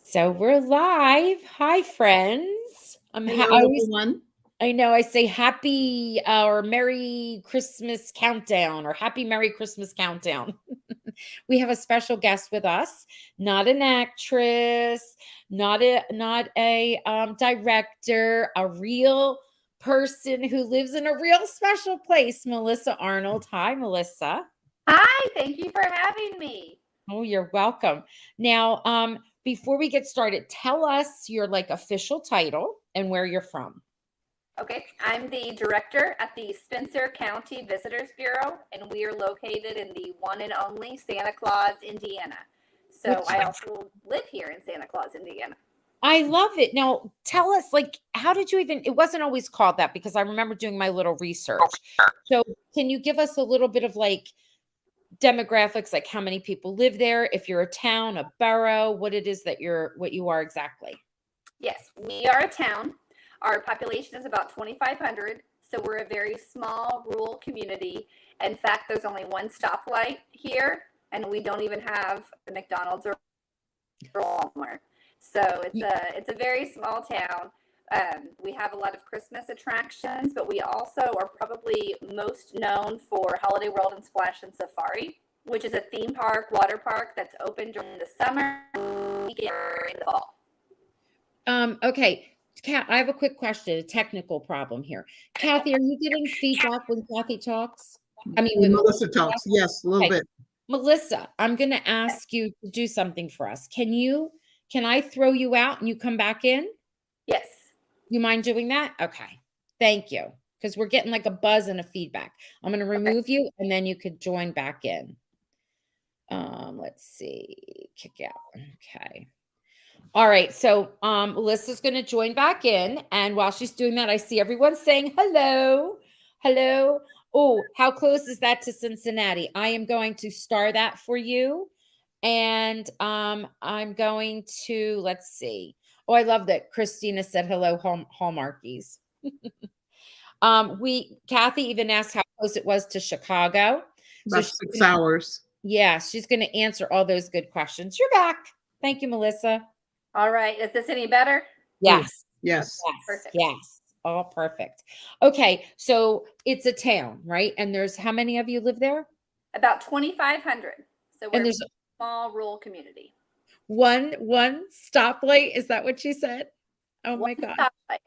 So we're live. Hi, friends. Hello, everyone. I know I say happy or Merry Christmas countdown or Happy Merry Christmas countdown. We have a special guest with us, not an actress, not a director, a real person who lives in a real special place, Melissa Arnold. Hi, Melissa. Hi, thank you for having me. Oh, you're welcome. Now, before we get started, tell us your like official title and where you're from. Okay, I'm the director at the Spencer County Visitors Bureau, and we are located in the one and only Santa Claus, Indiana. So I also live here in Santa Claus, Indiana. I love it. Now, tell us, like, how did you even, it wasn't always called that because I remember doing my little research. So, can you give us a little bit of like demographics, like how many people live there, if you're a town, a borough, what it is that what you are exactly? Yes, we are a town. Our population is about 2,500, so we're a very small rural community. In fact, there's only one stoplight here, and we don't even have a McDonald's or Walmart. So it's a very small town. We have a lot of Christmas attractions, but we also are probably most known for Holiday World and Splash and Safari, which is a theme park, water park that's open during the summer and in the fall. Okay. Kat, I have a quick question, a technical problem here. Kathy, are you getting feedback when Kathy talks? I mean, when Melissa talks, yes, a little bit. Melissa, I'm going to ask you to do something for us. Can I throw you out and you come back in? Yes. You mind doing that? Okay. Thank you. Because we're getting like a buzz and a feedback. I'm going to remove you and then you could join back in. Let's see. Kick out. Okay. All right. So Melissa's going to join back in. And while she's doing that, I see everyone saying hello. Hello. Oh, how close is that to Cincinnati? I am going to star that for you. And I'm going to, let's see. Oh, I love that Christina said hello, Hallmarkies. Kathy even asked how close it was to Chicago. About 6 hours. Yeah, she's going to answer all those good questions. You're back. Thank you, Melissa. All right. Is this any better? Yes. Yes. Perfect. Yes. All perfect. Okay. So it's a town, right? And there's how many of you live there? About 2,500. So we're there's a small rural community. One stoplight. Is that what she said? Oh my God. Stoplight.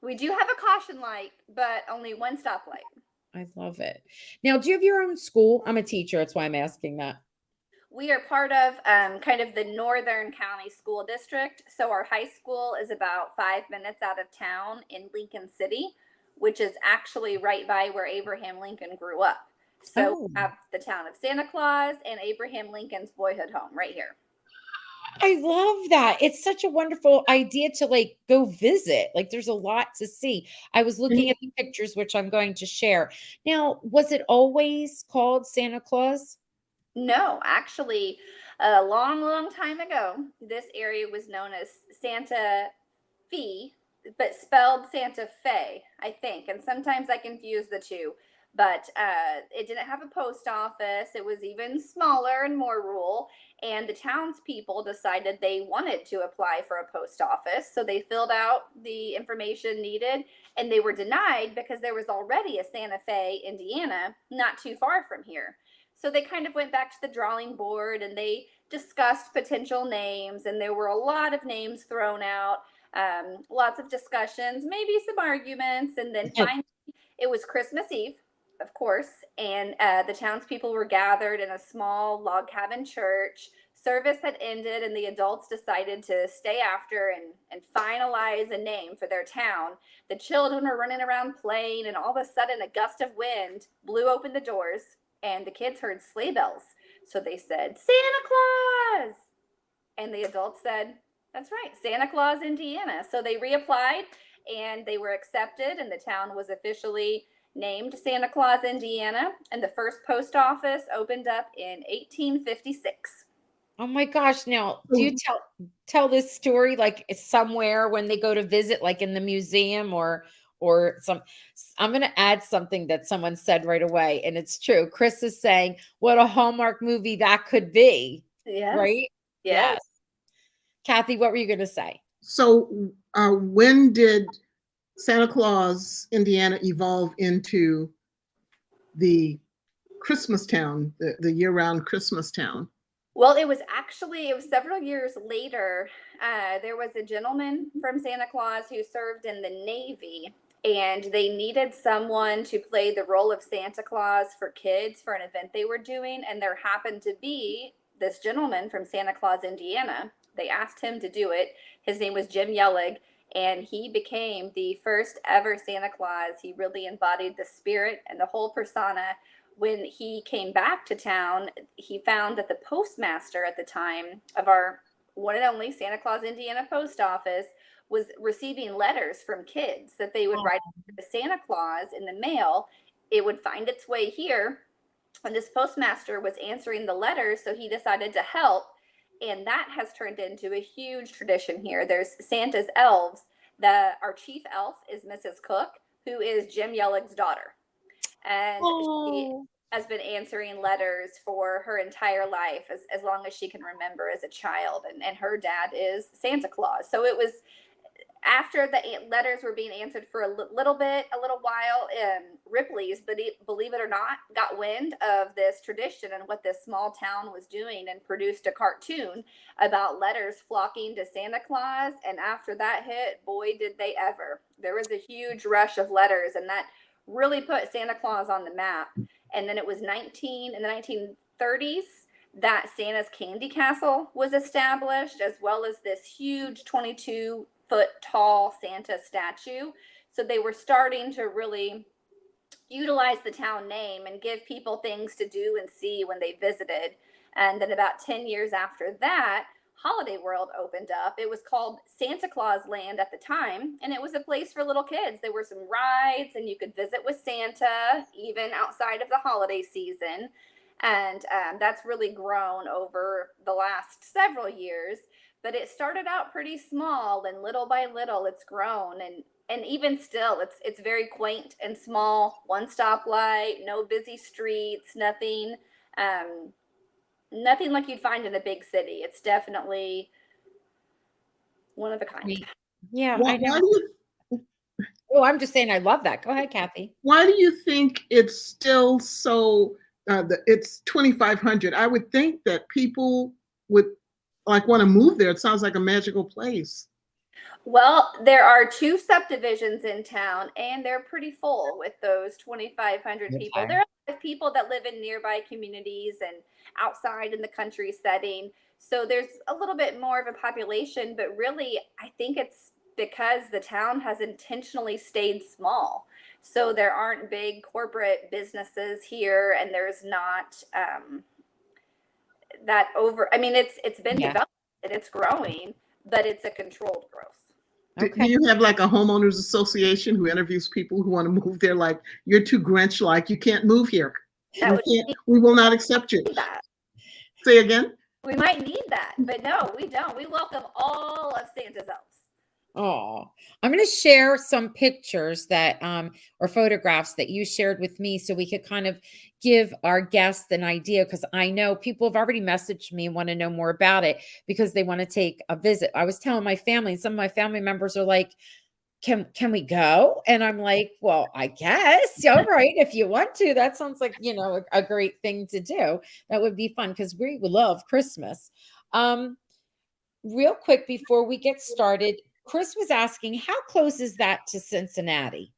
We do have a caution light, but only one stoplight. I love it. Now, do you have your own school? I'm a teacher. That's why I'm asking that. We are part of kind of the Northern County School District. So our high school is about 5 minutes out of town in Lincoln City, which is actually right by where Abraham Lincoln grew up. So we have the town of Santa Claus and Abraham Lincoln's boyhood home right here. I love that. It's such a wonderful idea to like go visit. Like there's a lot to see. I was looking at the pictures, which I'm going to share. Now, was it always called Santa Claus? No, actually, a long, long time ago, this area was known as Santa Fe, but spelled Santa Fe, I think. And sometimes I confuse the two. But it didn't have a post office. It was even smaller and more rural. And the townspeople decided they wanted to apply for a post office. So they filled out the information needed, and they were denied because there was already a Santa Fe, Indiana, not too far from here. So they kind of went back to the drawing board and they discussed potential names, and there were a lot of names thrown out, lots of discussions, maybe some arguments, and then finally it was Christmas Eve, of course, and the townspeople were gathered in a small log cabin church. Service had ended, and the adults decided to stay after and finalize a name for their town. The children were running around playing, and all of a sudden a gust of wind blew open the doors, and the kids heard sleigh bells. So they said, Santa Claus! And the adults said, that's right, Santa Claus, Indiana. So they reapplied, and they were accepted, and the town was officially named Santa Claus, Indiana. And the first post office opened up in 1856. Oh my gosh. Now, do you tell this story like somewhere when they go to visit, like in the museum or I'm going to add something that someone said right away, and it's true. Chris is saying what a Hallmark movie that could be. Yes. Right? Yes. Kathy, what were you going to say? So when did Santa Claus, Indiana evolve into the Christmas town, the year-round Christmas town? Well, it was several years later. There was a gentleman from Santa Claus who served in the Navy, and they needed someone to play the role of Santa Claus for kids for an event they were doing. And there happened to be this gentleman from Santa Claus, Indiana. They asked him to do it. His name was Jim Yellig, and he became the first ever Santa Claus. He really embodied the spirit and the whole persona. When he came back to town, he found that the postmaster at the time of our one and only Santa Claus, Indiana post office was receiving letters from kids that they would write to Santa Claus in the mail. It would find its way here, and this postmaster was answering the letters, so he decided to help. And that has turned into a huge tradition here. There's Santa's elves. Our chief elf is Mrs. Cook, who is Jim Yellig's daughter. And she has been answering letters for her entire life, as long as she can remember as a child. And her dad is Santa Claus. So it was after the letters were being answered for a little while, Ripley's, believe it or not, got wind of this tradition and what this small town was doing, and produced a cartoon about letters flocking to Santa Claus. And after that hit, boy, did they ever. There was a huge rush of letters, and that really put Santa Claus on the map. And then it was in the 1930s that Santa's Candy Castle was established, as well as this huge 22-foot tall Santa statue. So they were starting to really utilize the town name and give people things to do and see when they visited. And then about 10 years after that, Holiday World opened up. It was called Santa Claus Land at the time, and it was a place for little kids. There were some rides, and you could visit with Santa even outside of the holiday season. And that's really grown over the last several years. But it started out pretty small, and little by little it's grown. And even still, it's very quaint and small. One stoplight, no busy streets, nothing like you'd find in a big city. It's definitely one of a kind. Yeah, Why I know. I'm just saying I love that. Go ahead, Kathy. Why do you think it's still so, it's 2,500? I would think that people would want to move there. It sounds like a magical place. Well, there are 2 subdivisions in town, and they're pretty full with those 2,500 people. There are people that live in nearby communities and outside in the country setting. So there's a little bit more of a population, but really, I think it's because the town has intentionally stayed small. So there aren't big corporate businesses here, and there's not it's been developed and it's growing, but it's a controlled growth. Okay. Do you have like a homeowners association who interviews people who want to move there? Like, you're too Grinch-like, you can't move here. We will not accept you. Say again? We might need that, but no, we don't. We welcome all of Santa's elves. Oh, I'm going to share some pictures that, or photographs that you shared with me, so we could kind of give our guests an idea, because I know people have already messaged me and want to know more about it because they want to take a visit. I was telling my family, and some of my family members are like, can we go? And I'm like, well, I guess. All right. If you want to, that sounds like, a great thing to do. That would be fun, because we love Christmas. Real quick before we get started, Chris was asking, how close is that to Cincinnati?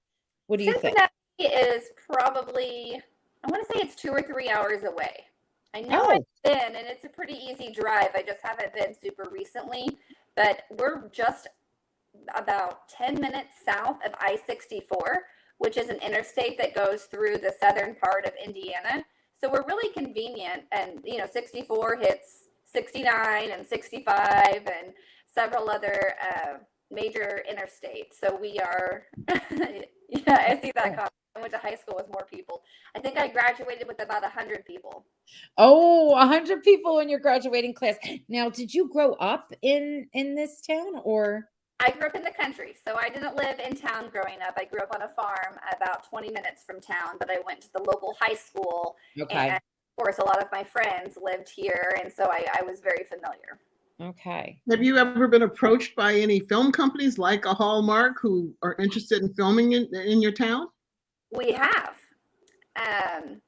What do you think? Cincinnati is probably, I want to say it's 2 or 3 hours away. I know I've been, and it's a pretty easy drive. I just haven't been super recently, but we're just about 10 minutes south of I-64, which is an interstate that goes through the southern part of Indiana. So we're really convenient, and 64 hits 69 and 65 and several other major interstates. So we are, I see that comment. I went to high school with more people. I think I graduated with about 100 people. Oh, 100 people in your graduating class. Now, did you grow up in this town, or? I grew up in the country, so I didn't live in town growing up. I grew up on a farm about 20 minutes from town, but I went to the local high school. Okay. And of course, a lot of my friends lived here, and so I was very familiar. Okay. Have you ever been approached by any film companies like a Hallmark who are interested in filming in your town? We have. Um,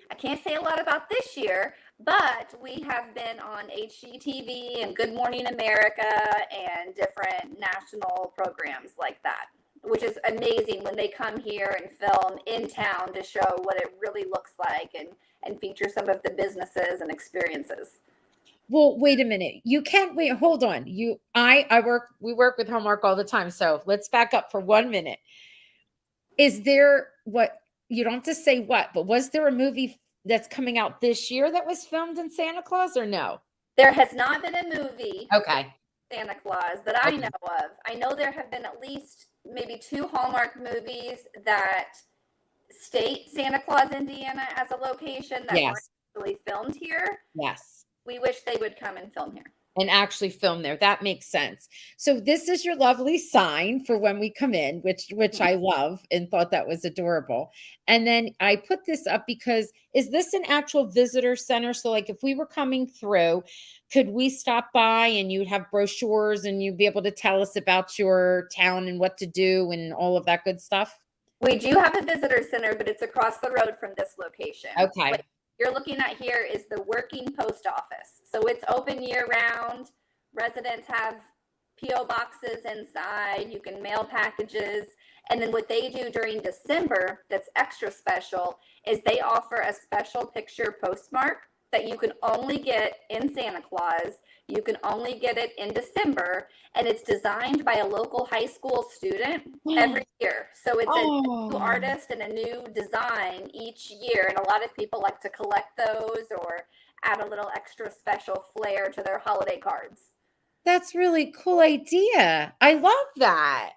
I can't say a lot about this year, but we have been on HGTV and Good Morning America and different national programs like that, which is amazing when they come here and film in town to show what it really looks like and feature some of the businesses and experiences. Well, wait a minute. You can't wait. Hold on. We work with Hallmark all the time. So let's back up for 1 minute. Is there what you don't have to say what, but was there a movie that's coming out this year that was filmed in Santa Claus or no? There has not been a movie Okay. Santa Claus that I know of. I know there have been at least maybe 2 Hallmark movies that state Santa Claus, Indiana as a location that weren't Yes. actually filmed here. Yes. We wish they would come and film here. And actually film there. That makes sense. So this is your lovely sign for when we come in, which I love and thought that was adorable. And then I put this up because is this an actual visitor center? So like if we were coming through, could we stop by and you'd have brochures and you'd be able to tell us about your town and what to do and all of that good stuff? We do have a visitor center, but it's across the road from this location. Okay. What you're looking at here is the working post office. So it's open year round. Residents have P.O. boxes inside. You can mail packages. And then what they do during December that's extra special is they offer a special picture postmark that you can only get in Santa Claus. You can only get it in December, and it's designed by a local high school student every year. So it's a new artist and a new design each year, and a lot of people like to collect those or add a little extra special flair to their holiday cards. That's really cool idea. I love that.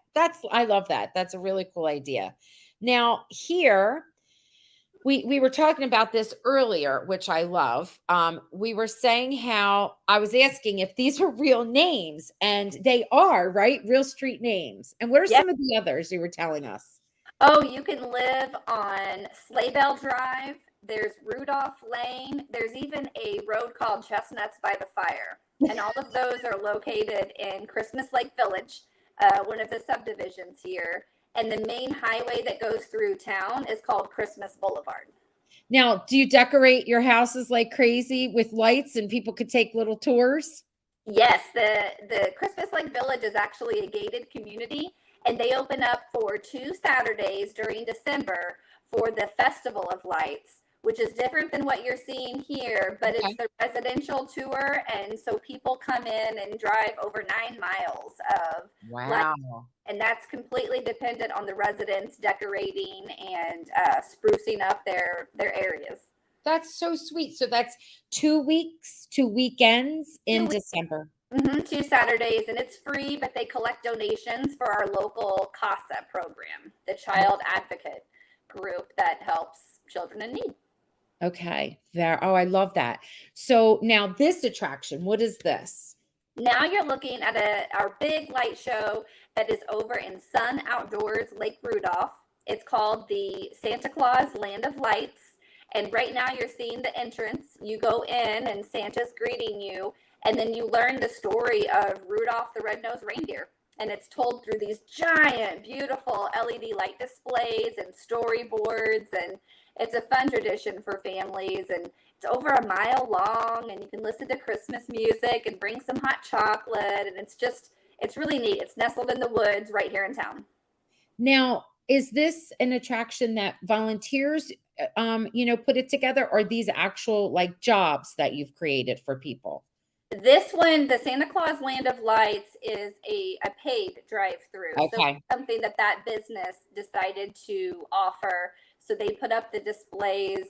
I love that. That's a really cool idea. Now here, we were talking about this earlier, which I love. We were saying how I was asking if these were real names, and they are, right? Real street names. And what are some of the others you were telling us? Oh, you can live on Sleigh Bell Drive. There's Rudolph Lane. There's even a road called Chestnuts by the Fire. And all of those are located in Christmas Lake Village, one of the subdivisions here. And the main highway that goes through town is called Christmas Boulevard. Now, do you decorate your houses like crazy with lights and people could take little tours? Yes, the Christmas Lake Village is actually a gated community, and they open up for 2 Saturdays during December for the Festival of Lights, which is different than what you're seeing here, but it's the residential tour. And so people come in and drive over 9 miles of lights, and that's completely dependent on the residents decorating and sprucing up their areas. That's so sweet. So that's 2 weeks, 2 weekends in December. 2 Saturdays, and it's free, but they collect donations for our local CASA program, the child advocate group that helps children in need. Okay. There. Oh, I love that. So now this attraction, what is this? Now you're looking at our big light show that is over in Sun Outdoors, Lake Rudolph. It's called the Santa Claus Land of Lights. And right now you're seeing the entrance. You go in and Santa's greeting you. And then you learn the story of Rudolph the Red-Nosed Reindeer. And it's told through these giant, beautiful LED light displays and storyboards. And it's a fun tradition for families. And it's over a mile long. And you can listen to Christmas music and bring some hot chocolate. And it's really neat. It's nestled in the woods right here in town. Now, is this an attraction that volunteers, put it together? Or are these actual like jobs that you've created for people? This one, the Santa Claus Land of Lights, is a paid drive-through. Okay. So something that business decided to offer. So they put up the displays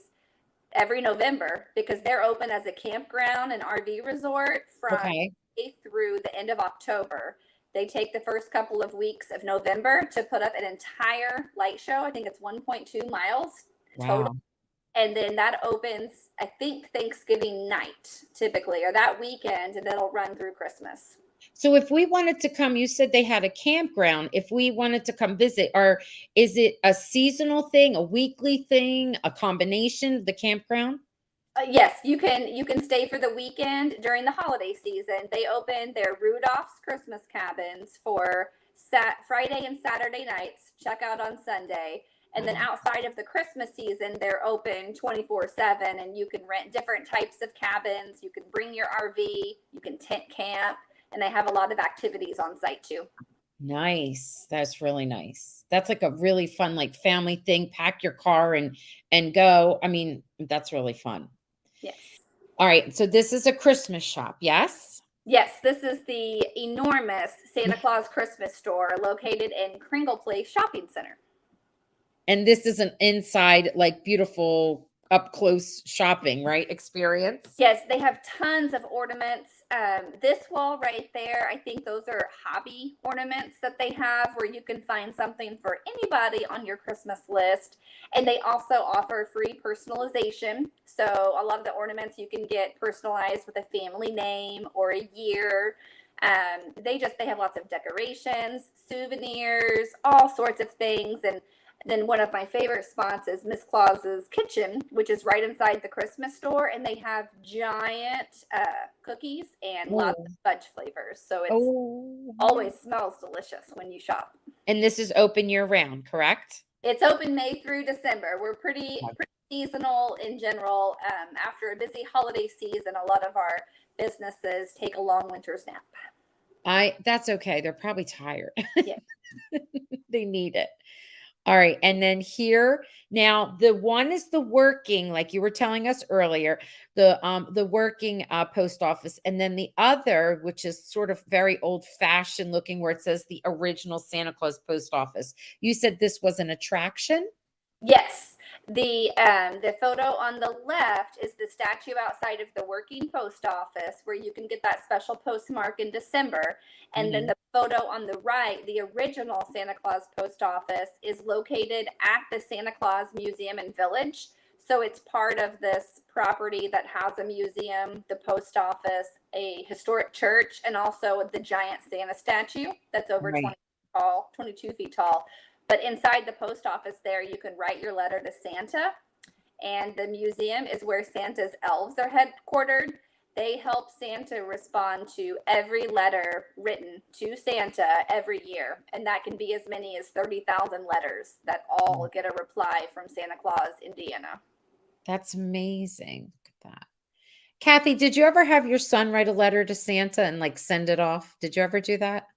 every November because they're open as a campground and RV resort from May through the end of October. They take the first couple of weeks of November to put up an entire light show. I think it's 1.2 miles total. And then that opens, I think, Thanksgiving night, typically, or that weekend, and it'll run through Christmas. So if we wanted to come, you said they had a campground. If we wanted to come visit, or is it a seasonal thing, a weekly thing, a combination, the campground? Yes, you can stay for the weekend during the holiday season. They open their Rudolph's Christmas cabins for Friday and Saturday nights. Check out on Sunday. And then outside of the Christmas season, they're open 24/7, and you can rent different types of cabins. You can bring your RV, you can tent camp, and they have a lot of activities on site too. Nice. That's really nice. That's like a really fun, like family thing. Pack your car and go. I mean, that's really fun. Yes. All right. So this is a Christmas shop. Yes. Yes, this is the enormous Santa Claus Christmas store located in Kringle Place Shopping Center. And this is an inside, like beautiful up close shopping, right? Experience. Yes, they have tons of ornaments. This wall right there, I think those are hobby ornaments that they have where you can find something for anybody on your Christmas list. And they also offer free personalization. So a lot of the ornaments you can get personalized with a family name or a year. They have lots of decorations, souvenirs, all sorts of things. And then one of my favorite spots is Miss Claus's Kitchen, which is right inside the Christmas store, and they have giant cookies and lots of fudge flavors. So it always smells delicious when you shop. And this is open year round, correct? It's open May through December. We're pretty seasonal in general. After a busy holiday season, a lot of our businesses take a long winter's nap. That's okay. They're probably tired. Yeah. They need it. All right. And then here, now the one is the working, like you were telling us earlier, the working post office. And then the other, which is sort of very old fashioned looking, where it says the original Santa Claus post office. You said this was an attraction? Yes. The photo on the left is the statue outside of the working post office where you can get that special postmark in December. And then the photo on the right, the original Santa Claus post office, is located at the Santa Claus Museum and Village. So it's part of this property that has a museum, the post office, a historic church, and also the giant Santa statue that's over 22 feet tall. But inside the post office there, you can write your letter to Santa. And the museum is where Santa's elves are headquartered. They help Santa respond to every letter written to Santa every year. And that can be as many as 30,000 letters that all get a reply from Santa Claus, Indiana. That's amazing. Look at that. Kathy, did you ever have your son write a letter to Santa and like send it off? Did you ever do that?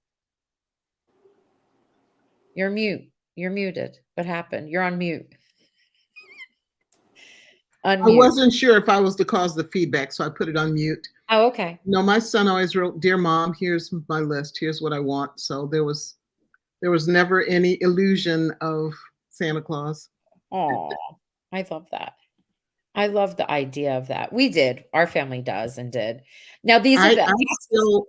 You're mute. You're muted. What happened? You're on mute. Unmute. I wasn't sure if I was to cause the feedback, so I put it on mute. Oh, okay. No, my son always wrote, "Dear Mom, here's my list. Here's what I want." So there was never any illusion of Santa Claus. Oh, I love that. I love the idea of that. We did. Our family does and did. Now these are I still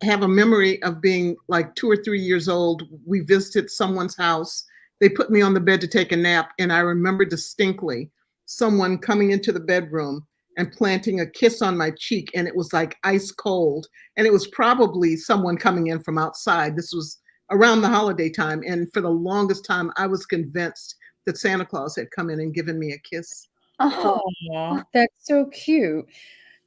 have a memory of being like 2 or 3 years old. We visited someone's house. They put me on the bed to take a nap, and I remember distinctly someone coming into the bedroom and planting a kiss on my cheek, and it was like ice cold. And it was probably someone coming in from outside. This was around the holiday time, and for the longest time, I was convinced that Santa Claus had come in and given me a kiss. Oh, that's so cute.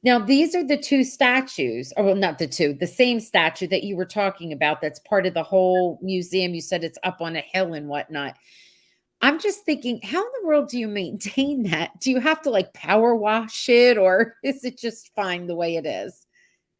Now, these are the two statues, or well, not the two, the same statue that you were talking about that's part of the whole museum. You said it's up on a hill and whatnot. I'm just thinking, how in the world do you maintain that? Do you have to like power wash it, or is it just fine the way it is?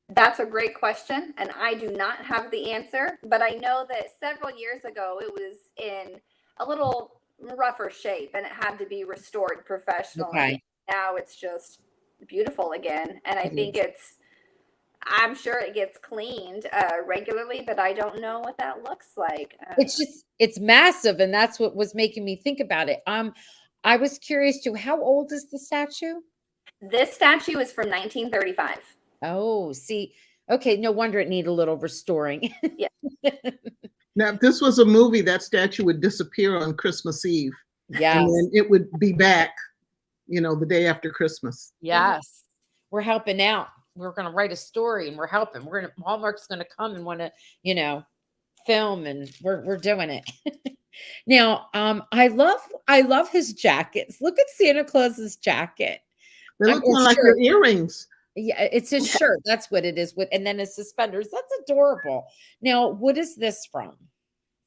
That's a great question, and I do not have the answer, but I know that several years ago it was in a little rougher shape and it had to be restored professionally. Okay. Now it's just beautiful again, and I think I'm sure it gets cleaned regularly, but I don't know what that looks like. It's massive, and that's what was making me think about it. I was curious too, how old is the statue? This statue is from 1935. Oh, see, okay, no wonder it needed a little restoring. Yeah. Now, if this was a movie, that statue would disappear on Christmas Eve. Yes. And then it would be back, the day after Christmas. Yes. We're helping out. We're going to write a story and we're helping. Hallmark's going to come and want to, film, and we're doing it. Now, I love his jackets. Look at Santa Claus's jacket. They look Or kind of like shirt. your earrings. Yeah, it's his shirt. That's what it is with, and then his suspenders. That's adorable. Now, what is this from?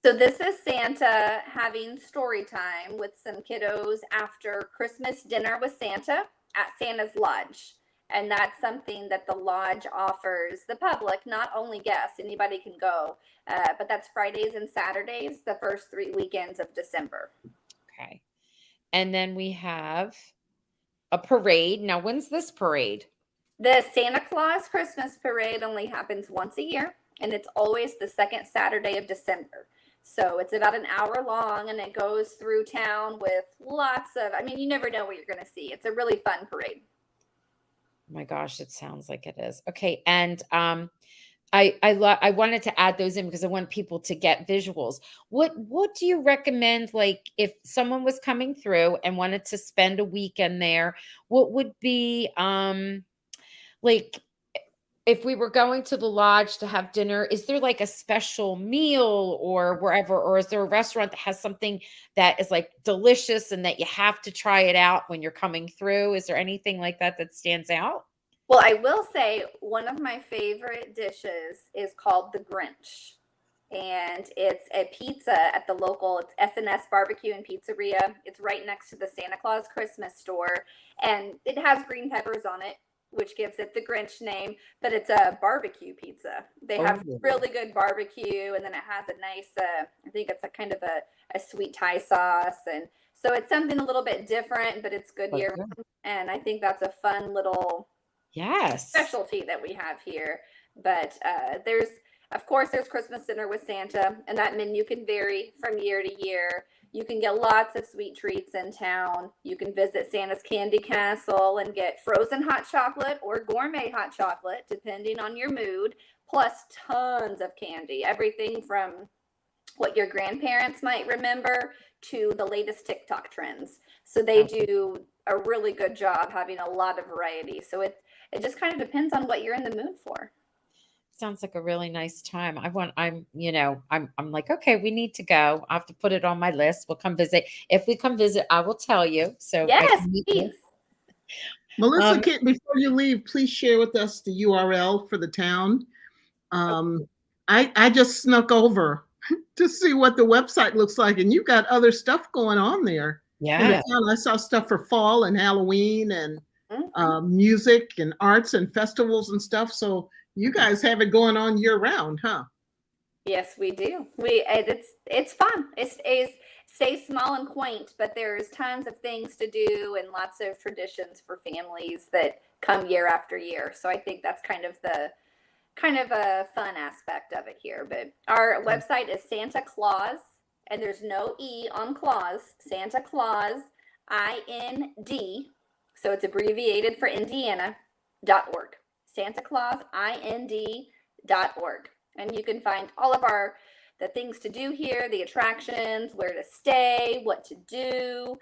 So this is Santa having story time with some kiddos after Christmas dinner with Santa at Santa's Lodge. And that's something that the lodge offers the public, not only guests, anybody can go, but that's Fridays and Saturdays, the first 3 weekends of December. Okay. And then we have a parade. Now, when's this parade? The Santa Claus Christmas parade only happens once a year, and it's always the second Saturday of December. So it's about an hour long, and it goes through town with lots of, I mean, you never know what you're going to see. It's a really fun parade. Oh my gosh, it sounds like it is. Okay, and I wanted to add those in because I want people to get visuals. What do you recommend, like if someone was coming through and wanted to spend a weekend there, what would be like if we were going to the lodge to have dinner, is there like a special meal or wherever, or is there a restaurant that has something that is like delicious and that you have to try it out when you're coming through? Is there anything like that that stands out? Well, I will say one of my favorite dishes is called the Grinch. And it's a pizza at the local, it's S&S Barbecue and Pizzeria. It's right next to the Santa Claus Christmas store. And it has green peppers on it, which gives it the Grinch name, but it's a barbecue pizza. They have Oh. really good barbecue, and then it has a nice, I think it's a kind of a sweet Thai sauce. And so it's something a little bit different, but it's good year. And I think that's a fun little Yes. specialty that we have here. But of course, there's Christmas dinner with Santa, and that menu can vary from year to year. You can get lots of sweet treats in town. You can visit Santa's Candy Castle and get frozen hot chocolate or gourmet hot chocolate, depending on your mood, plus tons of candy. Everything from what your grandparents might remember to the latest TikTok trends. So they do a really good job having a lot of variety. So it just kind of depends on what you're in the mood for. Sounds like a really nice time. I'm like, okay, we need to go. I have to put it on my list. We'll come visit. If we come visit, I will tell you. So I Yes, can meet you. please. Melissa, before you leave, please share with us the URL for the town. I just snuck over to see what the website looks like, and you've got other stuff going on there. In the town. I saw stuff for fall and Halloween and music and arts and festivals and stuff. So you guys have it going on year round, huh? Yes, we do. It's fun. It stays small and quaint, but there's tons of things to do and lots of traditions for families that come year after year. So I think that's kind of a fun aspect of it here. But our website is Santa Claus, and there's no E on Claus. Santa Claus, IND. So it's abbreviated for Indiana.org. Santa Claus, IND.org. And you can find all of the things to do here, the attractions, where to stay, what to do.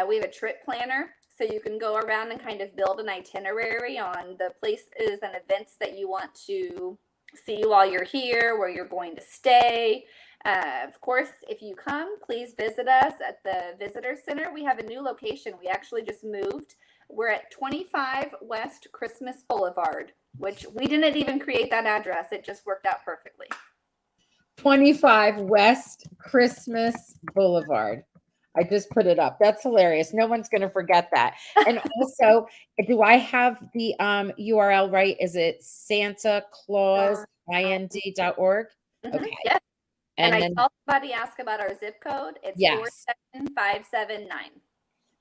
We have a trip planner, so you can go around and kind of build an itinerary on the places and events that you want to see while you're here, where you're going to stay. Of course, if you come, please visit us at the Visitor Center. We have a new location. We actually just moved. We're at 25 West Christmas Boulevard, which we didn't even create that address. It just worked out perfectly. 25 West Christmas Boulevard. I just put it up. That's hilarious. No one's going to forget that. And also, do I have the URL right? Is it santaclausind.org? Okay. Yes. And I then saw somebody ask about our zip code. It's 47579.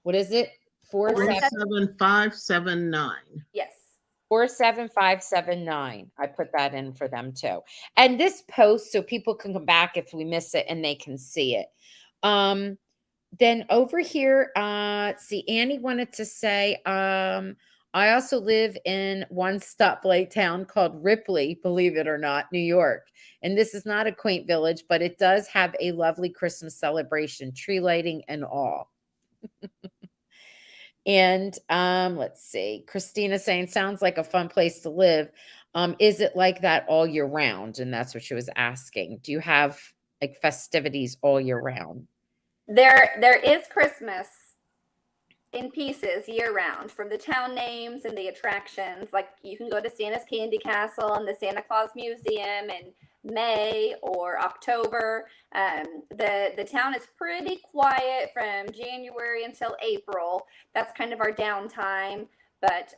What is it? 47579. Yes. 47579. I put that in for them too. And this post, so people can come back if we miss it and they can see it. Then over here, see, Annie wanted to say, I also live in one stoplight town called Ripley, believe it or not, New York. And this is not a quaint village, but it does have a lovely Christmas celebration, tree lighting and all. And let's see, Christina saying, sounds like a fun place to live. Is it like that all year round? And that's what she was asking. Do you have like festivities all year round? There is Christmas in pieces year round, from the town names and the attractions. Like you can go to Santa's Candy Castle and the Santa Claus Museum in May or October. The town is pretty quiet from January until April. That's kind of our downtime. But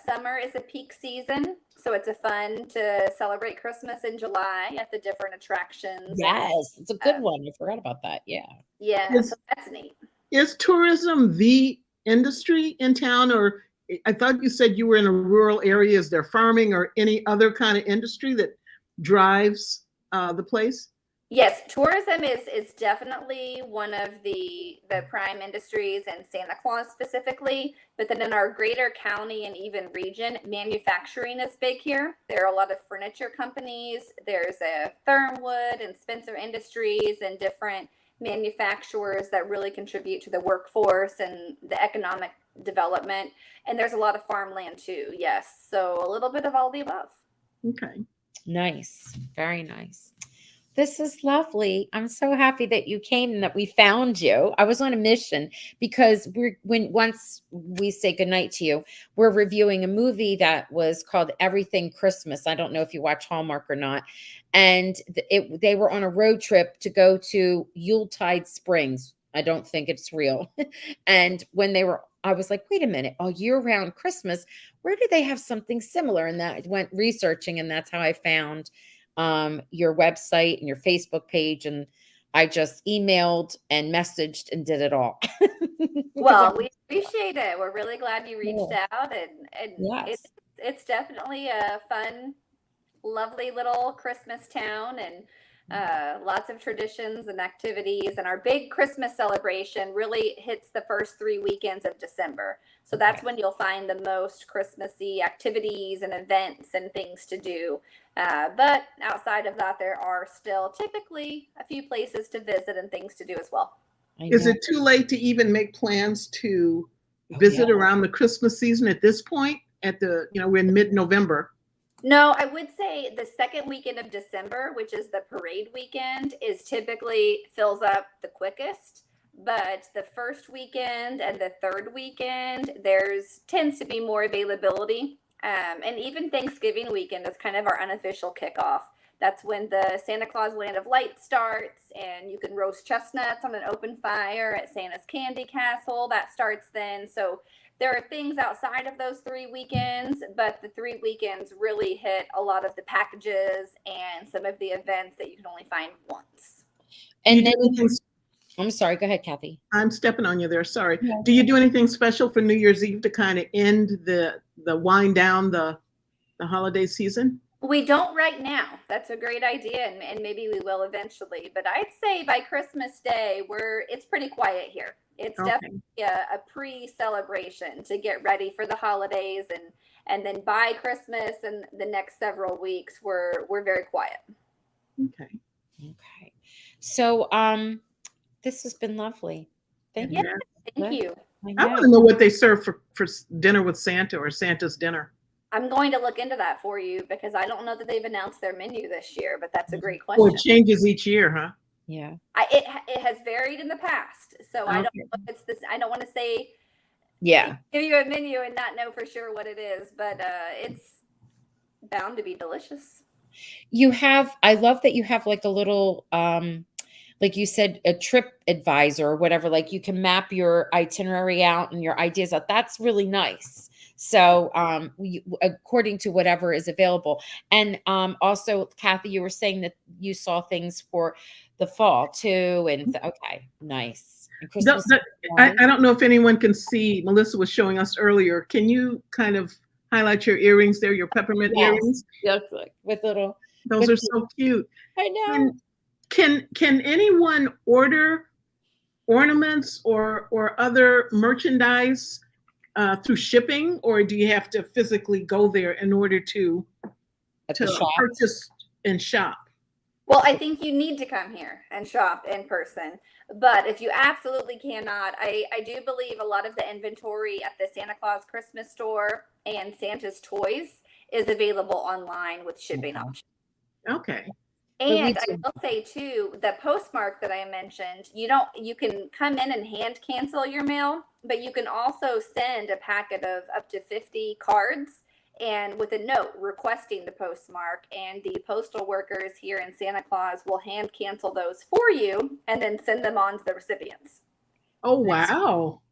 summer is a peak season, so it's a fun to celebrate Christmas in July at the different attractions. Yes, it's a good one. I forgot about that. Yeah. Yeah, so that's neat. Is tourism the industry in town, or I thought you said you were in a rural area? Is there farming or any other kind of industry that drives the place? Yes, tourism is definitely one of the prime industries in Santa Claus specifically, but then in our greater county and even region, manufacturing is big here. There are a lot of furniture companies. There's a Thermwood and Spencer Industries and different manufacturers that really contribute to the workforce and the economic development. And there's a lot of farmland too. Yes. So a little bit of all the above. Okay. Nice. Very nice. This is lovely. I'm so happy that you came and that we found you. I was on a mission because once we say goodnight to you, we're reviewing a movie that was called Everything Christmas. I don't know if you watch Hallmark or not. And they were on a road trip to go to Yuletide Springs. I don't think it's real. And when I was like, wait a minute, all year round Christmas, where do they have something similar? And that I went researching, and that's how I found your website and your Facebook page, and I just emailed and messaged and did it all. Well, we appreciate it. We're really glad you reached out, and yes. it's definitely a fun, lovely little Christmas town, and lots of traditions and activities. And our big Christmas celebration really hits the first 3 weekends of December. So that's when you'll find the most Christmassy activities and events and things to do. But outside of that, there are still typically a few places to visit and things to do as well. Is it too late to even make plans to visit around the Christmas season at this point? We're in mid-November. No, I would say the second weekend of December, which is the parade weekend, is typically fills up the quickest. But the first weekend and the third weekend, tends to be more availability. And even Thanksgiving weekend is kind of our unofficial kickoff. That's when the Santa Claus Land of Light starts, and you can roast chestnuts on an open fire at Santa's Candy Castle. That starts then. So there are things outside of those 3 weekends, but the 3 weekends really hit a lot of the packages and some of the events that you can only find once. And then I'm sorry, go ahead, Kathy. I'm stepping on you there. Sorry. Yeah. Do you do anything special for New Year's Eve to kind of end the wind down the holiday season? We don't right now. That's a great idea, and maybe we will eventually. But I'd say by Christmas Day, it's pretty quiet here. It's definitely a pre-celebration to get ready for the holidays, and then by Christmas and the next several weeks, we're very quiet. Okay. So this has been lovely. Thank you. Thank you. I want to know what they serve for dinner with Santa or Santa's dinner. I'm going to look into that for you because I don't know that they've announced their menu this year, but that's a great question. Well, it changes each year, huh? Yeah. It has varied in the past, so I don't know if it's this. I don't want to say give you a menu and not know for sure what it is, but it's bound to be delicious. I love that you have like a little like you said, a trip advisor or whatever, like you can map your itinerary out and your ideas out. That's really nice. So according to whatever is available. And also, Kathy, you were saying that you saw things for the fall too. And okay, nice. And Christmas. I don't know if anyone can see. Melissa was showing us earlier. Can you kind of highlight your earrings there, your peppermint earrings? Yes, with little. Those are so cute. I know. Can anyone order ornaments or other merchandise through shipping, or do you have to physically go there in order to purchase and shop? Well, I think you need to come here and shop in person. But if you absolutely cannot, I do believe a lot of the inventory at the Santa Claus Christmas store and Santa's Toys is available online with shipping options. Okay. but we And I do. will say too, the postmark that I mentioned, you can come in and hand cancel your mail, but you can also send a packet of up to 50 cards and with a note requesting the postmark, and the postal workers here in Santa Claus will hand cancel those for you and then send them on to the recipients. Oh, wow.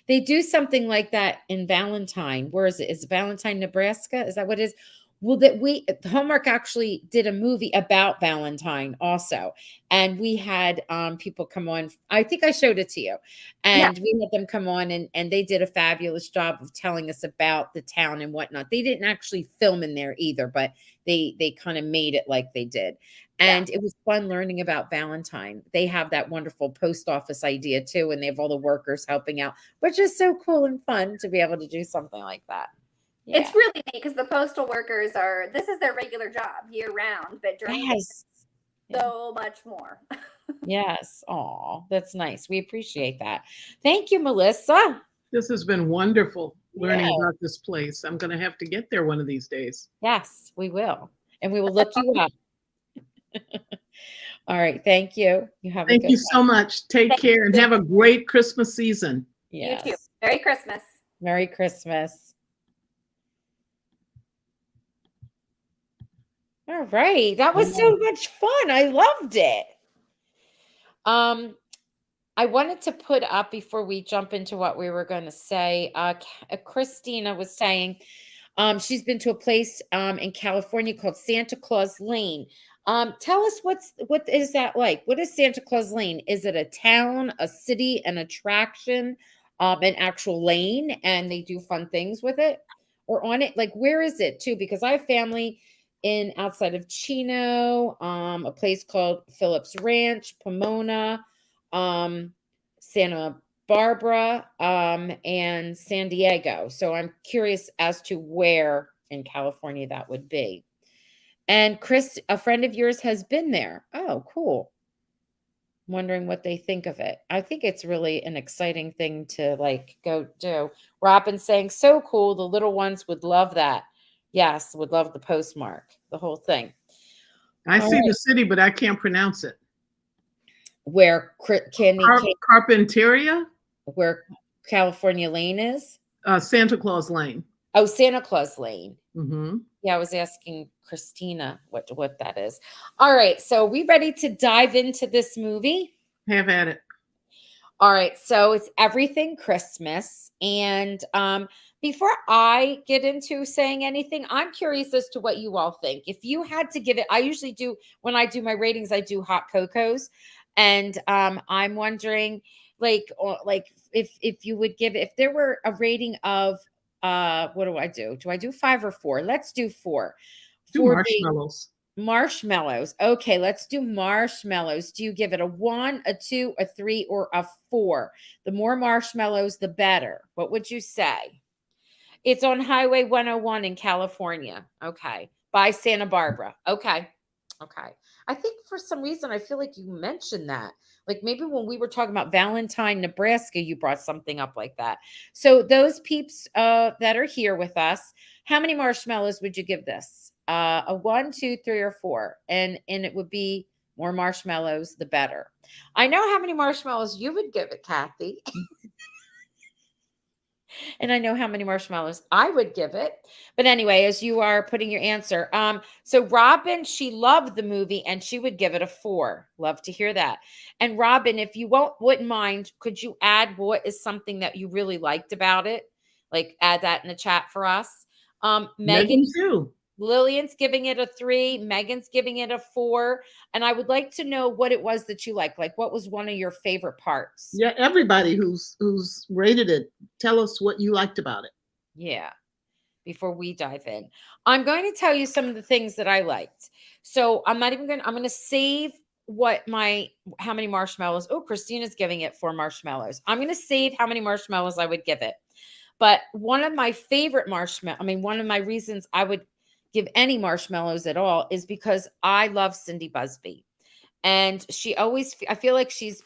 They do something like that in Valentine. Where is it? Is Valentine, Nebraska? Is that what it is? Well, Hallmark actually did a movie about Valentine also. And we had people come on. I think I showed it to you. Yeah. And we had them come on and they did a fabulous job of telling us about the town and whatnot. They didn't actually film in there either, but they kind of made it like they did. And it was fun learning about Valentine. They have that wonderful post office idea too, and they have all the workers helping out, which is so cool and fun to be able to do something like that. Yeah. It's really neat because the postal workers this is their regular job year round, but during the Yes. so much more. Yes. Oh, that's nice. We appreciate that. Thank you, Melissa. This has been wonderful learning Yeah. about this place. I'm going to have to get there one of these days. Yes, we will. And we will look you up. All right. Thank you. You have a Thank good you so much. Take Thank care and you. have a great Christmas season. Yes. You too. Merry Christmas. Merry Christmas. All right. That was so much fun. I loved it. I wanted to put up before we jump into what we were going to say. Christina was saying she's been to a place in California called Santa Claus Lane. Tell us what is that like? What is Santa Claus Lane? Is it a town, a city, an attraction, an actual lane, and they do fun things with it or on it? Like, where is it too? Because I have family in outside of Chino, a place called Phillips Ranch, Pomona, Santa Barbara, and San Diego. So I'm curious as to where in California that would be. And Chris, a friend of yours, has been there. Oh, cool. Wondering what they think of it. I think it's really an exciting thing to like go do. Robin saying, so cool. The little ones would love that. Yes, would love the postmark, the whole thing. I see the city, but I can't pronounce it. Where Carpinteria? Where California Lane is? Santa Claus Lane. Oh, Santa Claus Lane. Mm-hmm. Yeah, I was asking Christina what that is. All right, so we ready to dive into this movie? Have at it. All right, so it's everything Christmas. And before I get into saying anything, I'm curious as to what you all think. If you had to give it, I usually do, when I do my ratings, I do hot cocos. And I'm wondering, like if you would give it, if there were a rating of, what do I do? Do I do 5 or 4? Let's do 4. Do marshmallows. Marshmallows. Okay, let's do marshmallows. Do you give it a 1, a 2, a 3, or a 4? The more marshmallows, the better. What would you say? It's on Highway 101 in California. Okay. By Santa Barbara. Okay. Okay. I think for some reason, I feel like you mentioned that. Like maybe when we were talking about Valentine, Nebraska, you brought something up like that. So those peeps that are here with us, how many marshmallows would you give this? A 1, 2, 3, or 4? And it would be more marshmallows, the better. I know how many marshmallows you would give it, Kathy. And I know how many marshmallows I would give it. But anyway, as you are putting your answer, so Robin, she loved the movie and she would give it a 4. Love to hear that. And Robin, if you wouldn't mind, could you add what is something that you really liked about it? Like add that in the chat for us. Megan too. Lillian's giving it a 3. Megan's giving it a 4. And I would like to know what it was that you liked. Like, what was one of your favorite parts? Yeah, everybody who's rated it, tell us what you liked about it. Yeah. Before we dive in, I'm going to tell you some of the things that I liked. So I'm going to save how many marshmallows. Oh, Christina's giving it 4 marshmallows. I'm going to save how many marshmallows I would give it. But one of my favorite one of my reasons I would give any marshmallows at all is because I love Cindy Busby. And I feel like she's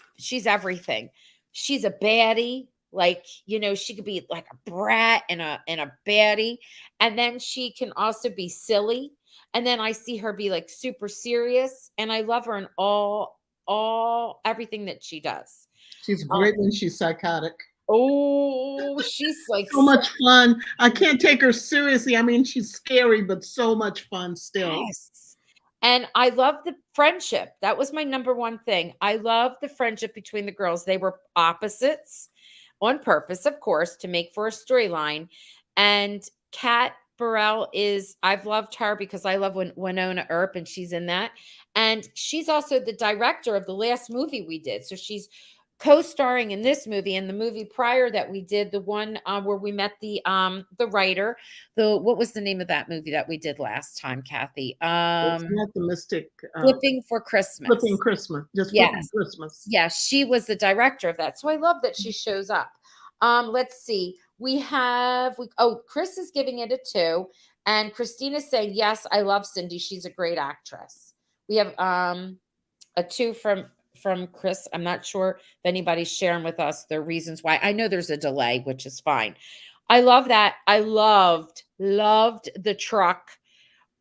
everything. She's a baddie. Like, she could be like a brat and a baddie. And then she can also be silly. and then I see her be like super serious, and I love her in all everything that she does. She's Um, great when she's psychotic. oh, she's like So much fun. I can't take her seriously. I mean, she's scary, but so much fun still. yes. And I love the friendship. That was my number one thing. I love the friendship between the girls. They were opposites on purpose, of course, to make for a storyline. And Kat Burrell is, I've loved her because I love Winona Earp, and she's in that. And she's also the director of the last movie we did. So she's co-starring in this movie and the movie prior that we did, the one where we met the writer. What was the name of that movie that we did last time, Kathy? It's not the Mystic Flipping for Christmas. Flipping Christmas. Just Flipping Yes. Christmas. Yes, she was the director of that. So I love that she shows up. Let's see. Chris is giving it a 2, and Christina's saying, yes, I love Cindy. She's a great actress. We have a 2 from Chris. I'm not sure if anybody's sharing with us their reasons why. I know there's a delay, which is fine. I love that. I loved the truck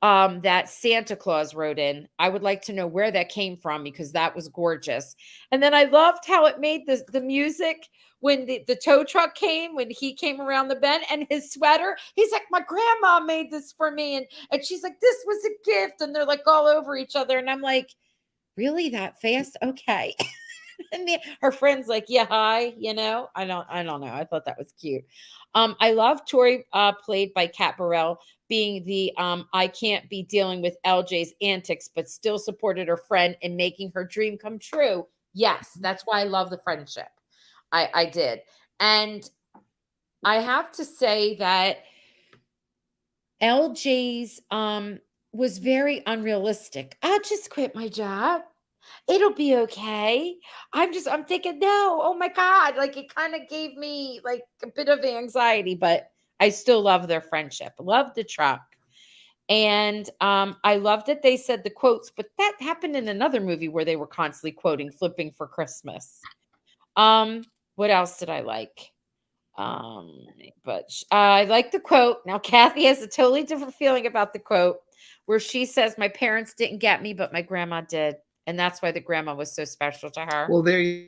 that Santa Claus rode in. I would like to know where that came from because that was gorgeous. And then I loved how it made the music when the tow truck came, when he came around the bend, and his sweater. He's like, my grandma made this for me. And she's like, this was a gift. And they're like all over each other. And I'm like, really that fast? Okay. And her friend's like, yeah, hi, I don't know. I thought that was cute. I love Tori, played by Kat Burrell, being the I can't be dealing with LJ's antics, but still supported her friend in making her dream come true. Yes, that's why I love the friendship. I did. And I have to say that LJ's was very unrealistic. I'll just quit my job. It'll be okay. I'm thinking, no, oh my God. Like it kind of gave me like a bit of anxiety, but I still love their friendship. Love the truck. And I loved that they said the quotes, but that happened in another movie where they were constantly quoting Flipping for Christmas. What else did I like? I like the quote. Now, Kathy has a totally different feeling about the quote where she says, my parents didn't get me, but my grandma did. And that's why the grandma was so special to her. Well, there you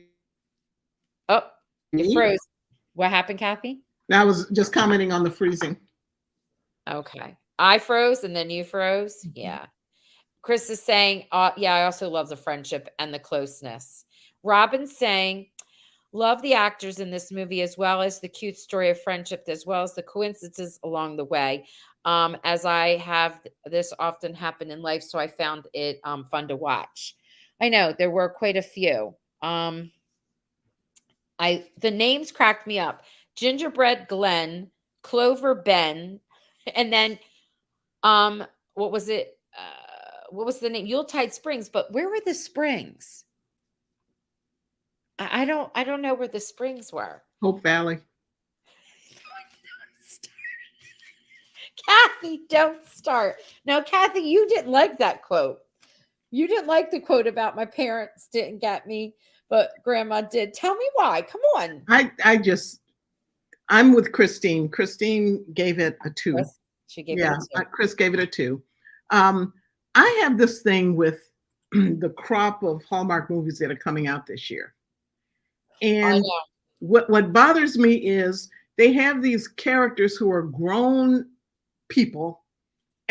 Oh, you froze. What happened, Kathy? I was just commenting on the freezing. Okay. I froze and then you froze. Yeah. Chris is saying, yeah, I also love the friendship and the closeness. Robin's saying, love the actors in this movie, as well as the cute story of friendship, as well as the coincidences along the way. As I have this often happen in life, so I found it fun to watch. I know there were quite a few. The names cracked me up. Gingerbread Glenn, Clover Ben, and then what was it? What was the name? Yuletide Springs. But where were the springs? I don't know where the springs were. Hope Valley. Kathy, don't start. Now, Kathy, you didn't like that quote. You didn't like the quote about my parents didn't get me, but grandma did. Tell me why. Come on. I'm with Christine. Christine gave it a 2. She gave it a 2. Chris gave it a 2. I have this thing with the crop of Hallmark movies that are coming out this year. And what bothers me is they have these characters who are grown people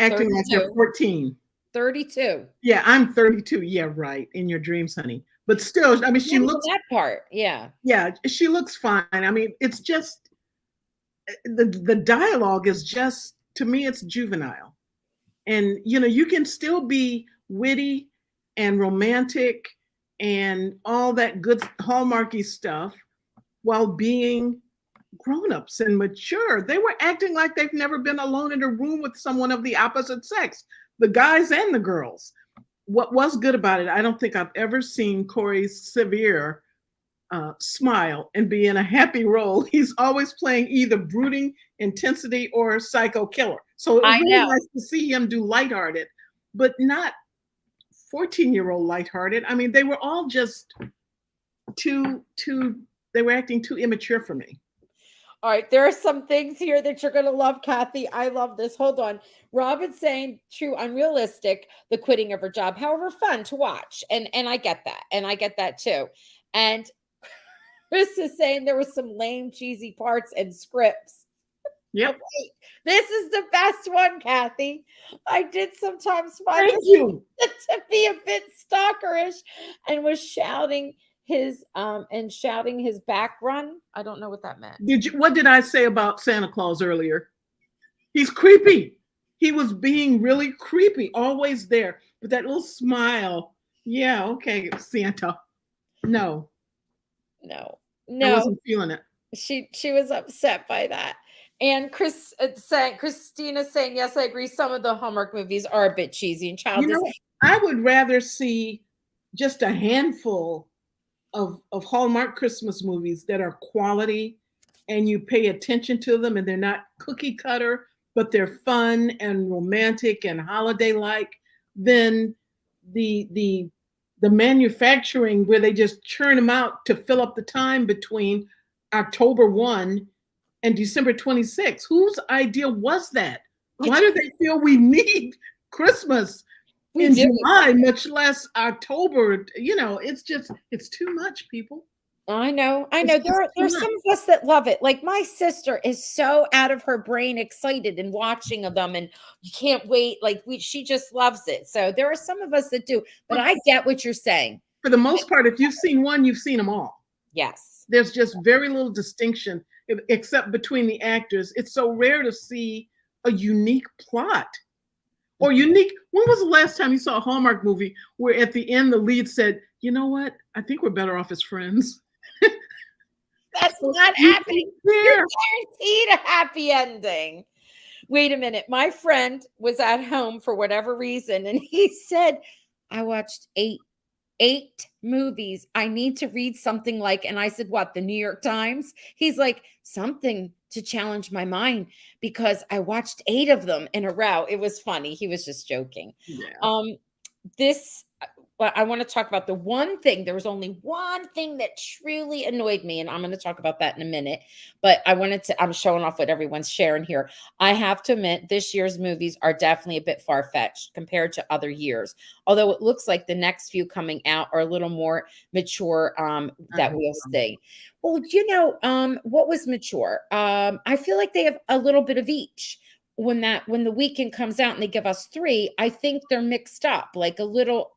acting 32. like they're 14. 32. Yeah, I'm 32. Yeah, right. In your dreams, honey. But still, I mean, she looks that part. Yeah. Yeah, she looks fine. I mean, it's just the dialogue is just, to me, it's juvenile. And you can still be witty and romantic and all that good Hallmarky stuff while being grown-ups and mature. They were acting like they've never been alone in a room with someone of the opposite sex, the guys and the girls. What was good about it, I don't think I've ever seen Corey Sevier smile and be in a happy role. He's always playing either brooding intensity or psycho killer. So it was really nice to see him do lighthearted, but not 14-year-old lighthearted. I mean, they were all just they were acting too immature for me. All right, there are some things here that you're going to love, Kathy. I love this. Hold on. Robin's saying true, unrealistic, the quitting of her job. However, fun to watch. And I get that. And I get that too. And Chris is saying there was some lame, cheesy parts and scripts. Yep. Wait, this is the best one, Kathy. I did sometimes find Thank you. to be a bit stalkerish and was shouting his back run. I don't know what that meant. What did I say about Santa Claus earlier? He's creepy. He was being really creepy, always there. But that little smile. Yeah, okay, Santa. No. No. I wasn't feeling it. She was upset by that. And Christina saying, yes, I agree. Some of the Hallmark movies are a bit cheesy and childish. I would rather see just a handful of Hallmark Christmas movies that are quality and you pay attention to them and they're not cookie cutter, but they're fun and romantic and holiday like, than the manufacturing where they just churn them out to fill up the time between October 1 and December 26th. Whose idea was that? Why do they feel we need Christmas in July, much less October? It's too much, people. I know. There's some of us that love it. Like my sister is so out of her brain excited and watching them, and you can't wait. She just loves it. So there are some of us that do, but I get what you're saying. For the most part, if you've seen one, you've seen them all. Yes. There's just very little distinction except between the actors. It's so rare to see a unique plot or unique. When was the last time you saw a Hallmark movie where at the end the lead said, "You know what? I think we're better off as friends." That's not happening. You're guaranteed a happy ending. Wait a minute. My friend was at home for whatever reason, and he said, I watched eight movies. I need to read something like, and I said, what, the New York Times? He's like, something to challenge my mind because I watched 8 of them in a row. It was funny. He was just joking. Yeah. But I want to talk about the one thing. There was only one thing that truly annoyed me, and I'm going to talk about that in a minute. But I'm showing off what everyone's sharing here. I have to admit, this year's movies are definitely a bit far-fetched compared to other years. Although it looks like the next few coming out are a little more mature that we'll see. Well, what was mature? I feel like they have a little bit of each. When the weekend comes out and they give us 3, I think they're mixed up, like a little.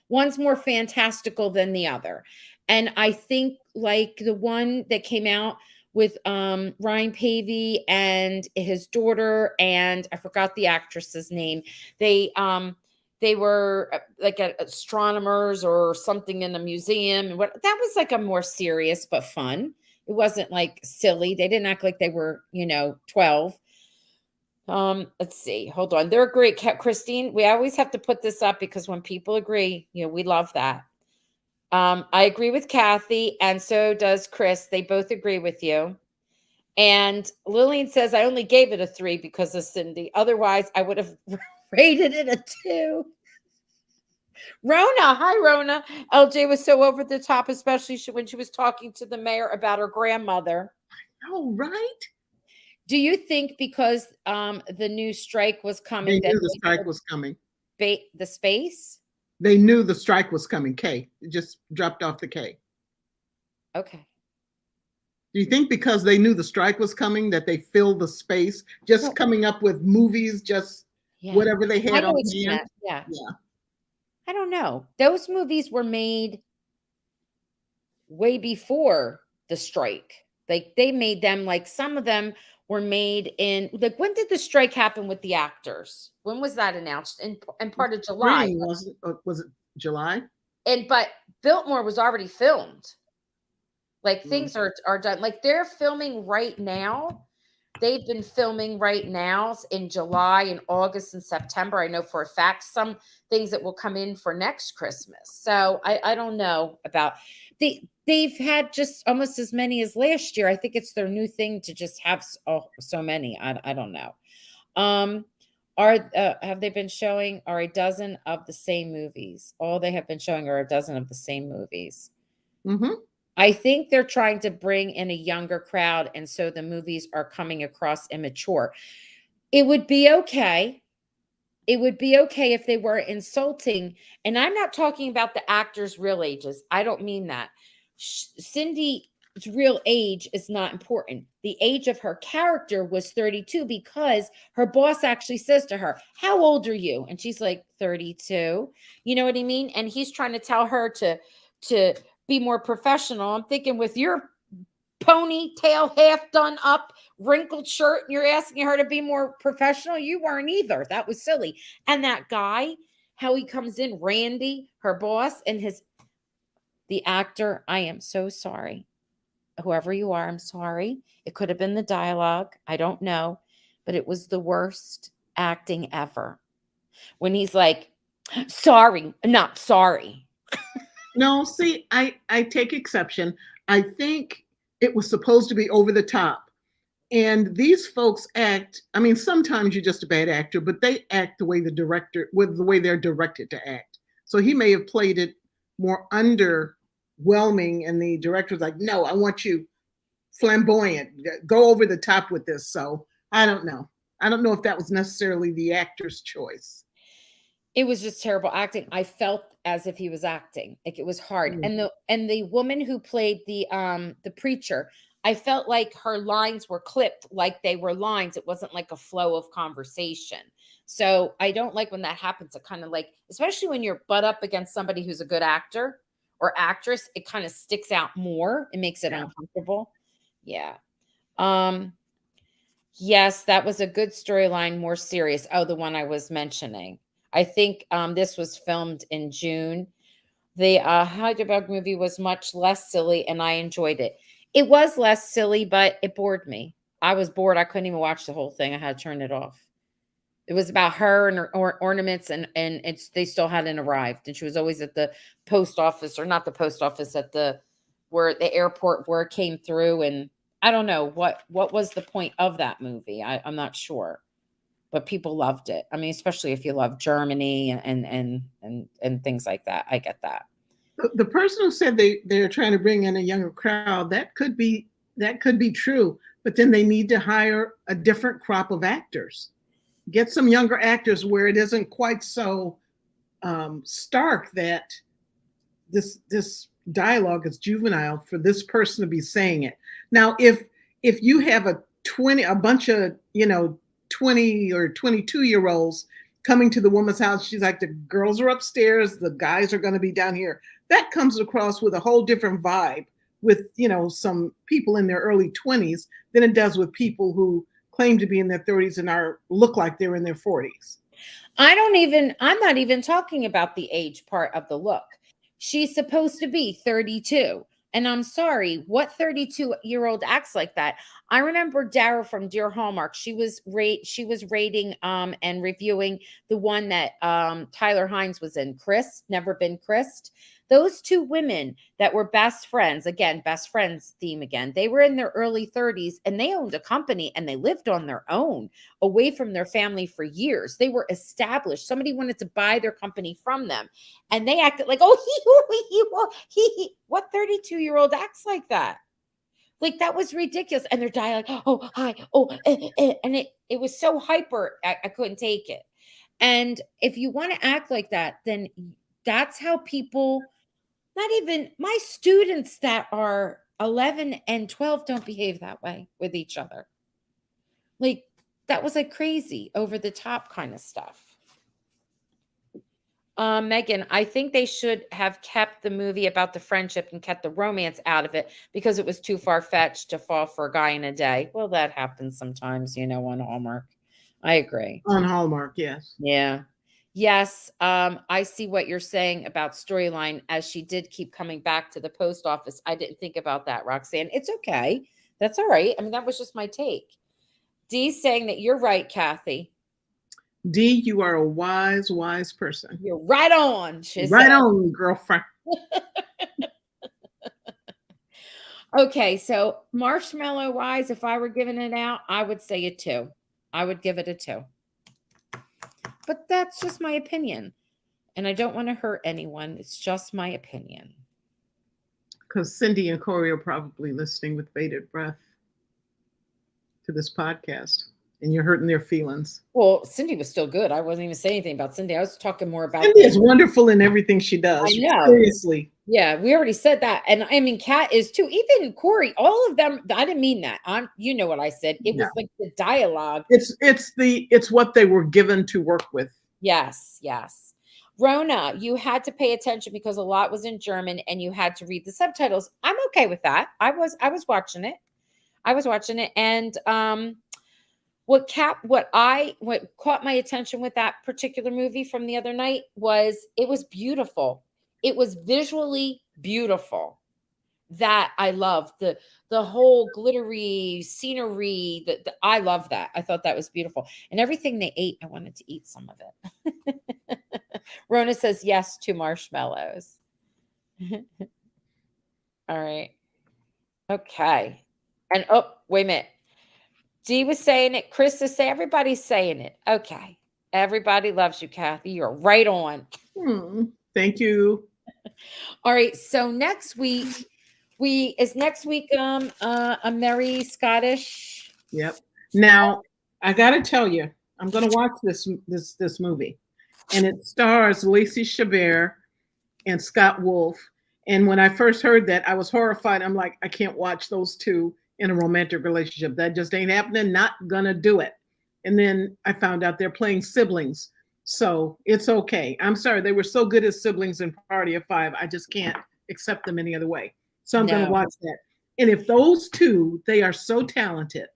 One's more fantastical than the other. And I think like the one that came out with Ryan Pavey and his daughter, and I forgot the actress's name. They were like astronomers or something in a museum. And that was like a more serious but fun. It wasn't like silly. They didn't act like they were, 12. Let's see. Hold on. They're great, Christine. We always have to put this up because when people agree, we love that. I agree with Kathy, and so does Chris. They both agree with you. And Lillian says, I only gave it a 3 because of Cindy. Otherwise, I would have rated it a 2. Rona. Hi, Rona. LJ was so over the top, especially when she was talking to the mayor about her grandmother. Oh, right. Do you think because the new strike was coming, they knew the strike was coming? The space? They knew the strike was coming. K. It just dropped off the K. Okay. Do you think because they knew the strike was coming that they filled the space, just coming up with movies, just whatever they had on hand? Yeah. I don't know. Those movies were made way before the strike. Like they made them, like some of them were made in, like, when did the strike happen with the actors? When was that announced? In part of July. Was it July? But Biltmore was already filmed. Like things are done. Like they're filming right now. They've been filming right now in July and August and September. I know for a fact some things that will come in for next Christmas. So I don't know about they've had just almost as many as last year. I think it's their new thing to just have so many. I don't know. Have they been showing a dozen of the same movies? All they have been showing are a dozen of the same movies. Mm-hmm. I think they're trying to bring in a younger crowd, and so the movies are coming across immature. It would be okay. It would be okay if they were insulting, and I'm not talking about the actors' real ages. I don't mean that. Cindy's real age is not important. The age of her character was 32 because her boss actually says to her, "How old are you?" And she's like, 32. You know what I mean? And he's trying to tell her to be more professional. I'm thinking, with your ponytail half done up, wrinkled shirt, and you're asking her to be more professional. You weren't either. That was silly. And that guy, how he comes in, Randy, her boss, and the actor, I am so sorry. Whoever you are, I'm sorry. It could have been the dialogue. I don't know. But it was the worst acting ever. When he's like, sorry, not sorry. No, see, I take exception. I think it was supposed to be over the top. And these folks act, I mean, sometimes you're just a bad actor, but they act the way with the way they're directed to act. So he may have played it more underwhelming, and the director's like, no, I want you flamboyant, go over the top with this. So I don't know. I don't know if that was necessarily the actor's choice. It was just terrible acting. I felt as if he was acting. Like, it was hard. Mm. And the woman who played the preacher, I felt like her lines were clipped like they were lines. It wasn't like a flow of conversation. So I don't like when that happens. It kind of, like, especially when you're butt up against somebody who's a good actor or actress, it kind of sticks out more. It makes it Yeah. uncomfortable. Yeah. Um, yes, that was a good storyline, more serious. Oh, the one I was mentioning. I think this was filmed in June. The Heidelberg movie was much less silly, and I enjoyed it. It was less silly, but it bored me. I was bored. I couldn't even watch the whole thing. I had to turn it off. It was about her and her ornaments, and they still hadn't arrived, and she was always at the post office, or not the post office, at the airport where it came through. And I don't know what was the point of that movie. I'm not sure, but people loved it. I mean, especially if you love Germany and things like that. I get that. The person who said they're trying to bring in a younger crowd, that could be true, but then they need to hire a different crop of actors. Get some younger actors where it isn't quite so stark that this dialogue is juvenile for this person to be saying it. Now, if you have a bunch of 20 or 22-year-olds coming to the woman's house, she's like, the girls are upstairs, the guys are going to be down here. That comes across with a whole different vibe with some people in their early 20s than it does with people who claim to be in their 30s and look like they're in their 40s. I'm not even talking about the age part of the look. She's supposed to be 32. And I'm sorry, what 32-year-old acts like that? I remember Dara from Dear Hallmark. She was rating and reviewing the one that Tyler Hines was in, Chris, Never Been Chrised. Those two women that were best friends, again, best friends theme again, they were in their early 30s, and they owned a company, and they lived on their own, away from their family for years. They were established. Somebody wanted to buy their company from them, and they acted like, oh, he. What 32-year-old acts like that? Like, that was ridiculous. And their dialogue, oh, hi, oh, and it was so hyper. I couldn't take it. And if you want to act like that, then that's how people, not even my students that are 11 and 12, don't behave that way with each other. Like, that was like crazy, over the top kind of stuff. Megan, I think they should have kept the movie about the friendship and kept the romance out of it, because it was too far-fetched to fall for a guy in a day. Well, that happens sometimes, on Hallmark. I agree. On Hallmark, yes. Yeah. Yes, I see what you're saying about storyline, as she did keep coming back to the post office. I didn't think about that, Roxanne. It's okay. That's all right. I mean, that was just my take. Dee's saying that you're right, Kathy. Dee, you are a wise, wise person. You're right on. She Right said. on, girlfriend. Okay, so marshmallow wise, if I were giving it out, I would say a 2. I would give it a 2. But that's just my opinion. And I don't want to hurt anyone. It's just my opinion. because Cindy and Corey are probably listening with bated breath to this podcast, and you're hurting their feelings. Well, Cindy was still good. I wasn't even saying anything about Cindy. I was talking more about Cindy is wonderful in everything she does. I know. Seriously. Yeah, we already said that. And I mean, Kat is too. Even Corey, all of them. I didn't mean that. You know what I said. It was like the dialogue. It's what they were given to work with. Yes, yes. Rona, you had to pay attention because a lot was in German and you had to read the subtitles. I'm okay with that. I was watching it. And what caught my attention with that particular movie from the other night was it was beautiful. It was visually beautiful. That I loved the whole glittery scenery. I love that. I thought that was beautiful. And everything they ate, I wanted to eat some of it. Rona says yes to marshmallows. All right. Okay. And oh, wait a minute. Dee was saying it. Chris is saying everybody's saying it. Okay. Everybody loves you, Kathy. You're right on. Thank you. All right. So next week, next week a Merry Scottish. Yep. Now I gotta tell you, I'm gonna watch this movie, and it stars Lacey Chabert and Scott Wolf. And when I first heard that, I was horrified. I'm like, I can't watch those two in a romantic relationship. That just ain't happening. Not gonna do it. And then I found out they're playing siblings, so it's okay. I'm sorry, they were so good as siblings in Party of Five. I just can't accept them any other way. So I'm going to watch that. And if those two, they are so talented,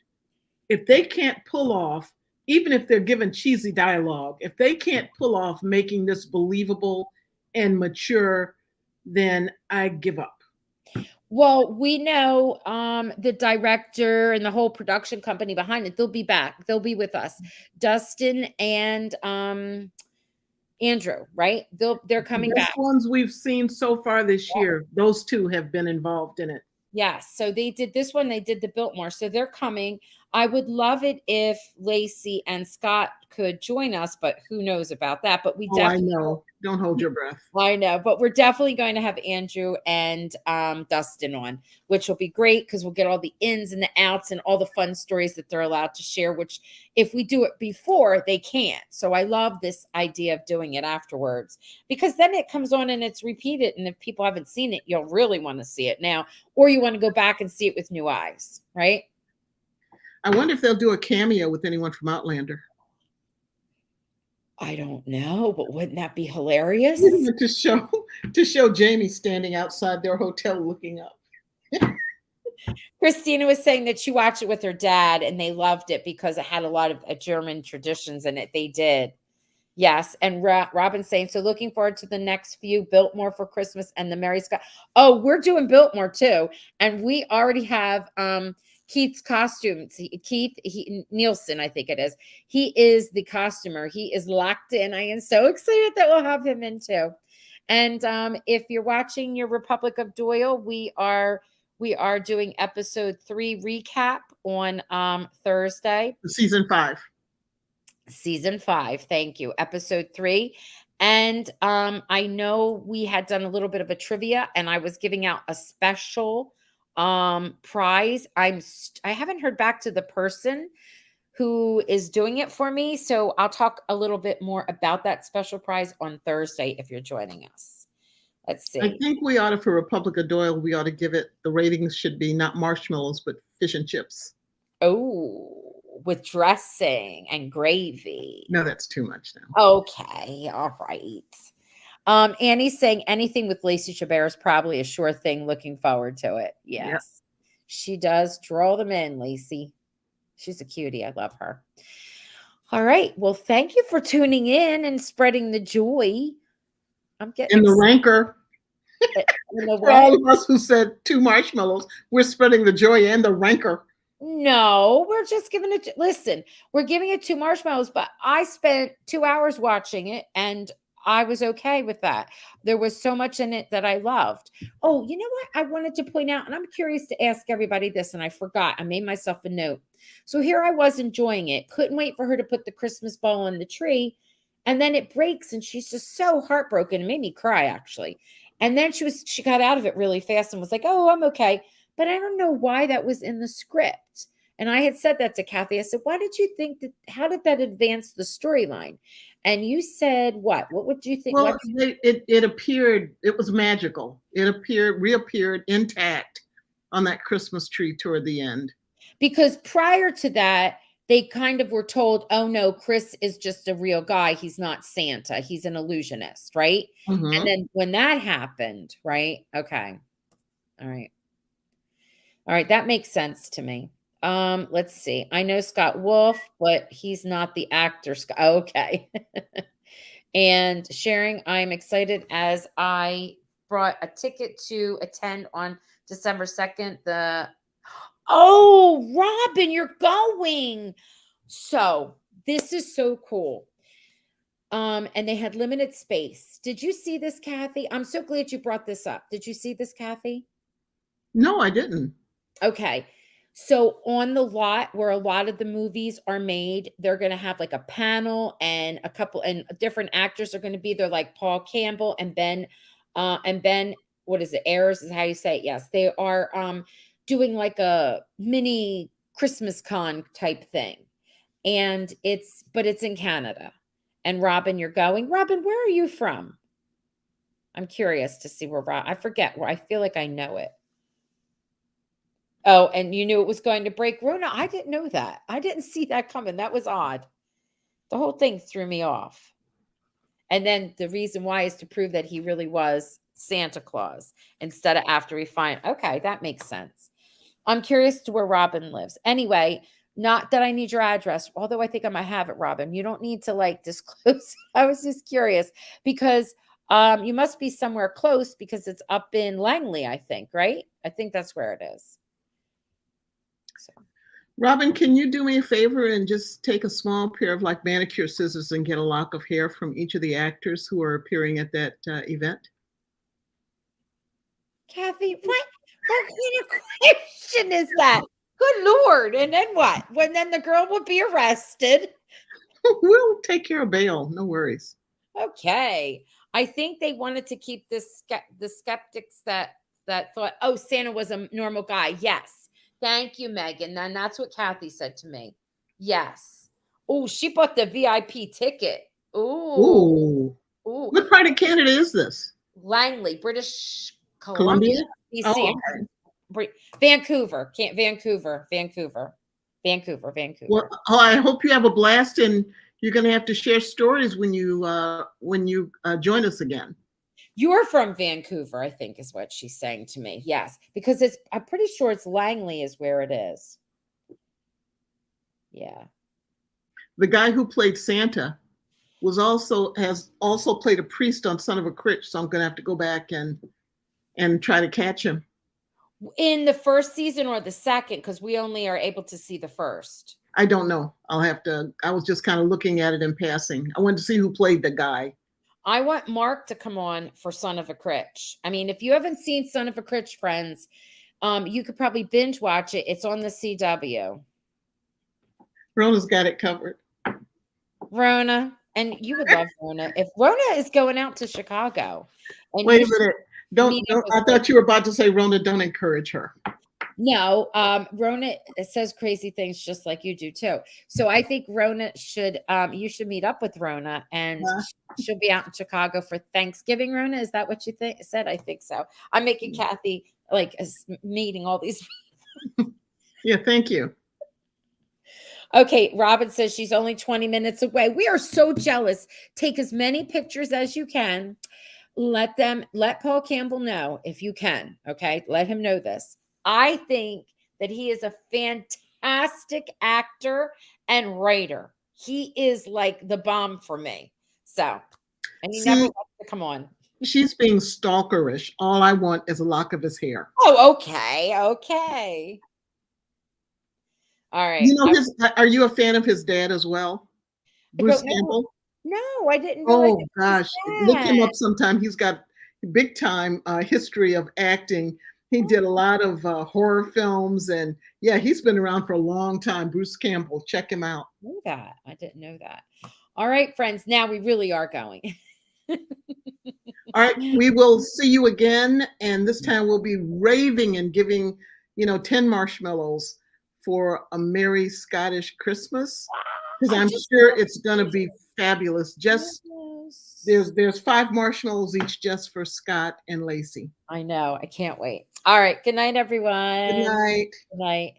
if they can't pull off, even if they're given cheesy dialogue, if they can't pull off making this believable and mature, then I give up. Well, we know the director and the whole production company behind it. They'll be back. They'll be with us. Dustin and Andrew, right? They're coming back. The ones we've seen so far this year, those two have been involved in it. Yes. So they did this one, they did the Biltmore. So they're coming. I would love it if Lacey and Scott could join us, but who knows about that? But we definitely I know. Don't hold your breath. I know, but we're definitely going to have Andrew and Dustin on, which will be great because we'll get all the ins and the outs and all the fun stories that they're allowed to share, which if we do it before, they can't. So I love this idea of doing it afterwards because then it comes on and it's repeated. And if people haven't seen it, you'll really want to see it now, or you want to go back and see it with new eyes, right? I wonder if they'll do a cameo with anyone from Outlander. I don't know, but wouldn't that be hilarious? To show Jamie standing outside their hotel looking up. Christina was saying that she watched it with her dad and they loved it because it had a lot of German traditions in it. They did. Yes. And Robin's saying, so looking forward to the next few Biltmore for Christmas and the Mary Scott. Oh, we're doing Biltmore too. And we already have Keith's costumes. Keith Nielsen, I think it is. He is the costumer. He is locked in. I am so excited that we'll have him in too. And if you're watching your Republic of Doyle, we are doing episode 3 recap on Thursday. Season 5. Season 5. Thank you. Episode 3. And I know we had done a little bit of a trivia and I was giving out a special prize. I haven't heard back to the person who is doing it for me. So I'll talk a little bit more about that special prize on Thursday if you're joining us. Let's see. I think we ought to, for Republic of Doyle, we ought to give it, the ratings should be not marshmallows, but fish and chips. Oh, with dressing and gravy. No, that's too much now. Okay. All right. Annie's saying anything with Lacey Chabert is probably a sure thing. Looking forward to it. Yes. Yep. She does draw them in, Lacey. She's a cutie. I love her. All right. Well, thank you for tuning in and spreading the joy. I'm getting the rancor. For all of us who said 2 marshmallows, we're spreading the joy and the rancor. No, we're just giving it. Listen, we're giving it 2 marshmallows, but I spent 2 hours watching it and I was okay with that. There was so much in it that I loved. Oh, you know what? I wanted to point out, and I'm curious to ask everybody this, and I forgot. I made myself a note. So here I was enjoying it. Couldn't wait for her to put the Christmas ball on the tree. And then it breaks, and she's just so heartbroken. It made me cry, actually. And then she got out of it really fast and was like, "Oh, I'm okay." But I don't know why that was in the script. And I had said that to Kathy. I said, "Why did you think that? How did that advance the storyline?" And you said, "What? What would you think? What?" Well, it appeared, it was magical. It reappeared intact on that Christmas tree toward the end. Because prior to that, they kind of were told, "Oh no, Chris is just a real guy. He's not Santa. He's an illusionist," right? And Mhm. then when that happened, right? Okay. All right. All right, that makes sense to me. Let's see. I know Scott Wolf, but he's not the actor. Okay. And sharing, I'm excited as I brought a ticket to attend on December 2nd. Oh, Robin, you're going. So this is so cool. And they had limited space. Did you see this, Kathy? I'm so glad you brought this up. Did you see this, Kathy? No, I didn't. Okay. So on the lot where a lot of the movies are made, they're going to have like a panel and a couple and different actors are going to be there, like Paul Campbell and Ben, what is it? Ayers is how you say it. Yes. They are doing like a mini Christmas con type thing. And it's in Canada. And Robin, you're going. Robin, where are you from? I'm curious to see where I forget where I feel like I know it. Oh, and you knew it was going to break. Rona, I didn't know that. I didn't see that coming. That was odd. The whole thing threw me off. And then the reason why is to prove that he really was Santa Claus instead of after we find, okay, that makes sense. I'm curious to where Robin lives. Anyway, not that I need your address, although I think I might have it, Robin. You don't need to like disclose. I was just curious because you must be somewhere close because it's up in Langley, I think, right? I think that's where it is. So. Robin, can you do me a favor and just take a small pair of like manicure scissors and get a lock of hair from each of the actors who are appearing at that event? Kathy, what kind of question is that? Good Lord. And then what? When then the girl will be arrested. We'll take care of bail. No worries. Okay. I think they wanted to keep the skeptics that thought, oh, Santa was a normal guy. Yes. Thank you, Megan. Then that's what Kathy said to me. Yes. Oh, she bought the VIP ticket. Ooh. Ooh. Ooh. What part of Canada is this? Langley, British Columbia? Columbia, BC. Oh, okay. Vancouver, can't Vancouver. Well, oh, I hope you have a blast, and you're going to have to share stories when you join us again. You're from Vancouver, I think, is what she's saying to me. Yes, because I'm pretty sure it's Langley is where it is. Yeah. The guy who played Santa has also played a priest on Son of a Critch, so I'm going to have to go back and try to catch him. In the first season or the second, because we only are able to see the first. I don't know. I was just kind of looking at it in passing. I wanted to see who played the guy. I want Mark to come on for Son of a Critch. I mean, if you haven't seen Son of a Critch, friends, you could probably binge watch it. It's on the CW. Rona's got it covered. Rona, and you would love Rona. If Rona is going out to Chicago. And wait a minute. Don't I thought you were about to say, Rona, don't encourage her. No, Rona says crazy things just like you do too. So I think Rona should, you should meet up with Rona and she'll be out in Chicago for Thanksgiving. Rona, is that what you said? I think so. I'm making Kathy like meeting all these people. Yeah, thank you. Okay, Robin says she's only 20 minutes away. We are so jealous. Take as many pictures as you can. Let Paul Campbell know if you can. Okay, let him know this. I think that he is a fantastic actor and writer. He is like the bomb for me. So, and he never wants to come on. She's being stalkerish. All I want is a lock of his hair. Oh, okay. Okay. All right. You know, are you a fan of his dad as well? Bruce Campbell? No, I didn't know. Oh, gosh. Look him up sometime. He's got big time history of acting. He did a lot of horror films, and yeah, he's been around for a long time. Bruce Campbell, check him out. I knew that. I didn't know that. All right, friends. Now we really are going. All right, we will see you again, and this time we'll be raving and giving, 10 marshmallows for a merry Scottish Christmas, because I I'm just sure love it's going to be fabulous. Just Yes. there's 5 marshmallows each just for Scott and Lacey. I know. I can't wait. All right. Good night, Good everyone. night. Good night.